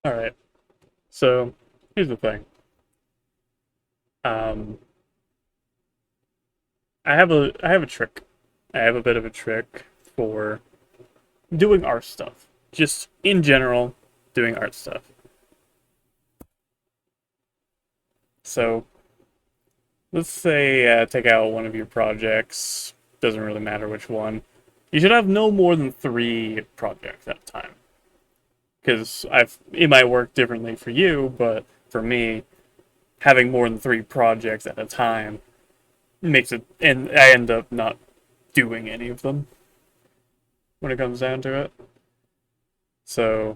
All right. So here's the thing. Um, I have a trick. I have a bit of a trick for doing art stuff. Just in general, doing art stuff. So let's say take out one of your projects. Doesn't really matter which one. You should have no more than three projects at a time. Because it might work differently for you, but for me, having more than three projects at a time makes it, and I end up not doing any of them when it comes down to it. So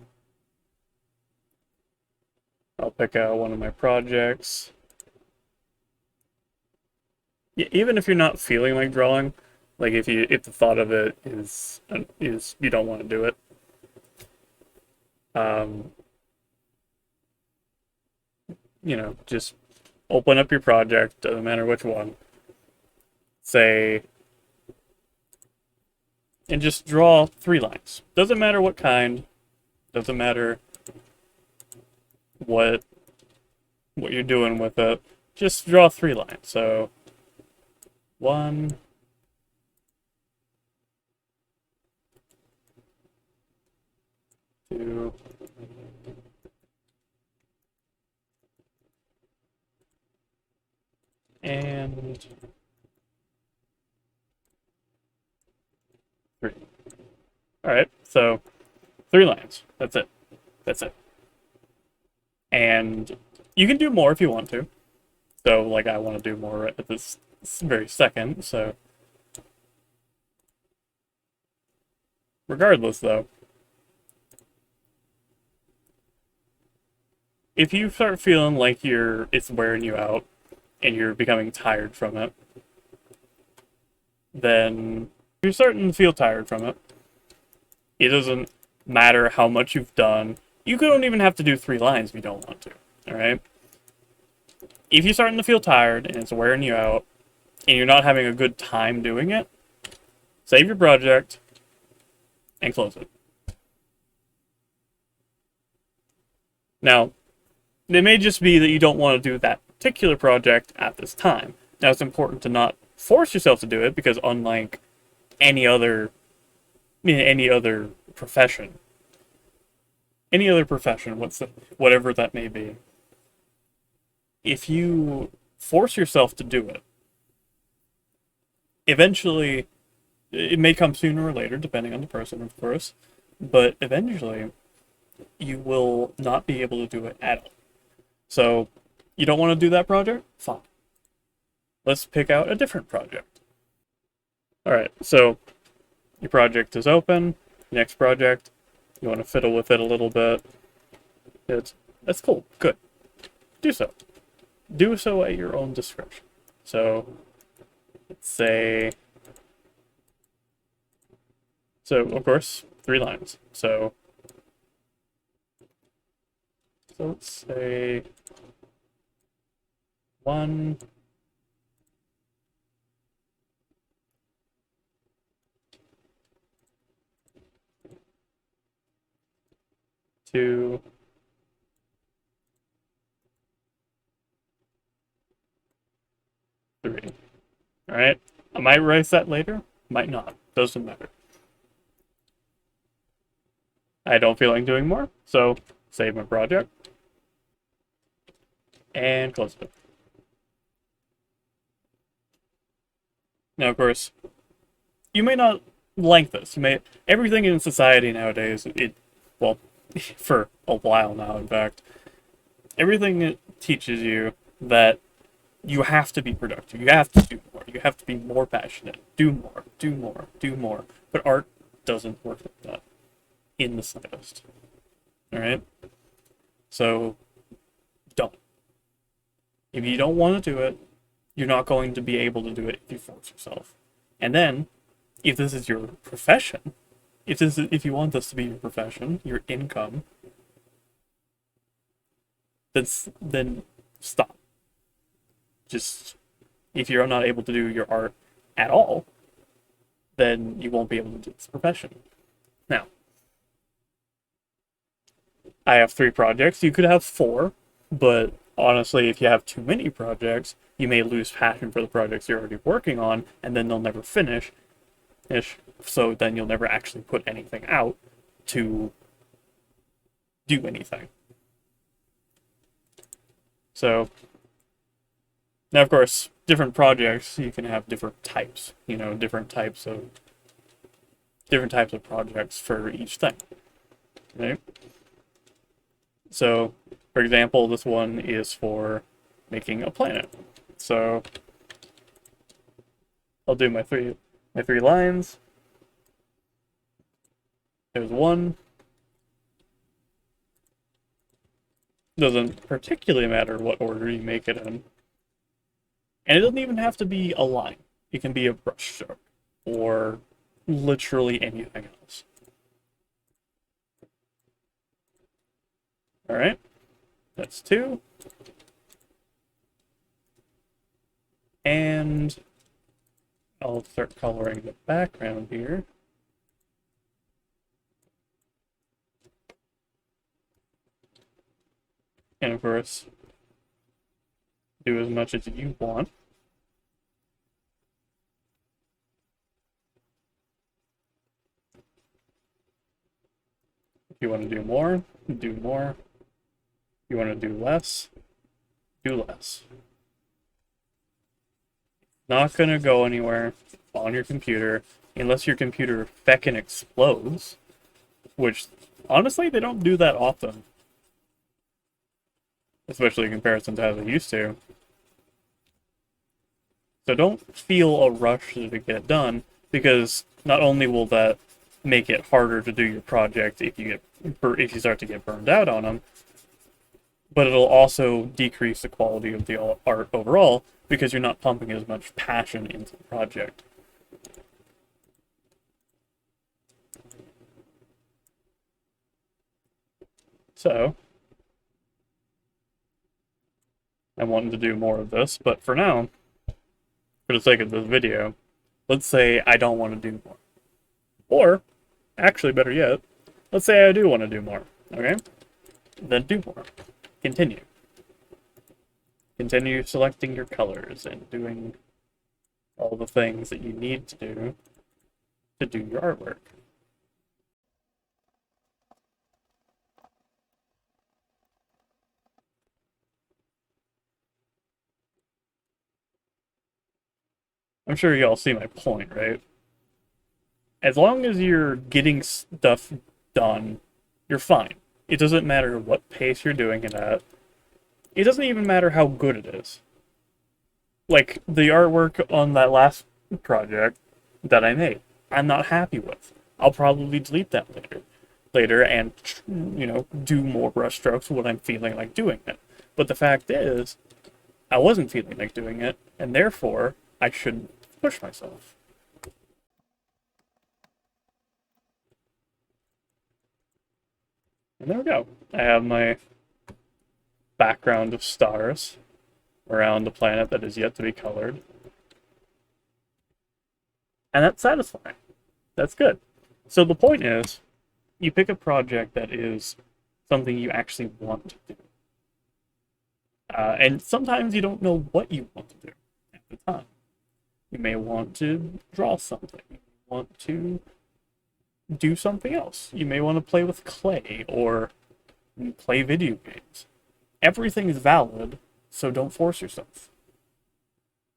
I'll pick out one of my projects. Even if you're not feeling like drawing, like if the thought of it is you don't want to do it, um, just open up your project. Doesn't matter which one. Say and just draw three lines. Doesn't matter what kind. Doesn't matter what what you're doing with it. Just draw three lines. So one, two, and three. All right, so three lines. That's it. That's it. And you can do more if you want to. So, like, I want to do more at this very second. So, regardless, though, if you start feeling like it's wearing you out and you're becoming tired from it, then you're starting to feel tired from it. It doesn't matter how much you've done. You don't even have to do three lines if you don't want to. All right. If you're starting to feel tired and it's wearing you out and you're not having a good time doing it, save your project and close it. Now, it may just be that you don't want to do that particular project at this time. Now, it's important to not force yourself to do it because, unlike any other, any other profession, whatever that may be, if you force yourself to do it, eventually, it may come sooner or later, depending on the person, of course, but eventually, you will not be able to do it at all. So, you don't want to do that project? Fine. Let's pick out a different project. All right, so your project is open. Next project, you want to fiddle with it a little bit. That's cool. Good. Do so. Do so at your own discretion. So let's say, so of course, three lines. So let's say one, two, three. All right. I might erase that later. Might not. Doesn't matter. I don't feel like doing more, so save my project and close it. Now, of course, you may not like this. Everything in society nowadays, well, for a while now, in fact, everything it teaches you that you have to be productive. You have to do more. You have to be more passionate. Do more. Do more. Do more. But art doesn't work like that in the slightest. All right. So don't. If you don't want to do it, you're not going to be able to do it if you force yourself. And then, if this is your profession, if you want this to be your profession, your income, then stop. Just if you're not able to do your art at all, then you won't be able to do this profession. Now, I have 3 projects. You could have 4, but honestly, if you have too many projects, you may lose passion for the projects you're already working on, and then they'll never finish. So then you'll never actually put anything out to do anything. So now, of course, different projects, you can have different types, different types of projects for each thing, right? So, for example, this one is for making a planet. So I'll do my three lines. There's one. Doesn't particularly matter what order you make it in. And it doesn't even have to be a line. It can be a brushstroke or literally anything else. All right, that's 2. And I'll start coloring the background here. And of course, do as much as you want. If you want to do more, do more. If you want to do less, do less. Not going to go anywhere on your computer unless your computer feckin' explodes, which honestly they don't do that often, especially in comparison to how they used to. So don't feel a rush to get it done, because not only will that make it harder to do your project if you start to get burned out on them, but it'll also decrease the quality of the art overall because you're not pumping as much passion into the project. So I wanted to do more of this, but for now, for the sake of this video, let's say I don't want to do more. Or, actually better yet, let's say I do want to do more, okay? Then do more. Continue. Continue selecting your colors and doing all the things that you need to do your artwork. I'm sure y'all see my point, right? As long as you're getting stuff done, you're fine. It doesn't matter what pace you're doing it at. It doesn't even matter how good it is. Like, the artwork on that last project that I made, I'm not happy with. I'll probably delete that later and, do more brushstrokes when I'm feeling like doing it. But the fact is, I wasn't feeling like doing it, and therefore, I shouldn't push myself. And there we go. I have my background of stars around the planet that is yet to be colored. And that's satisfying. That's good. So the point is, you pick a project that is something you actually want to do. And sometimes you don't know what you want to do at the time. You may want to draw something. You want to do something else. You may want to play with clay or play video games. Everything is valid, so don't force yourself.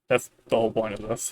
That's the whole point of this.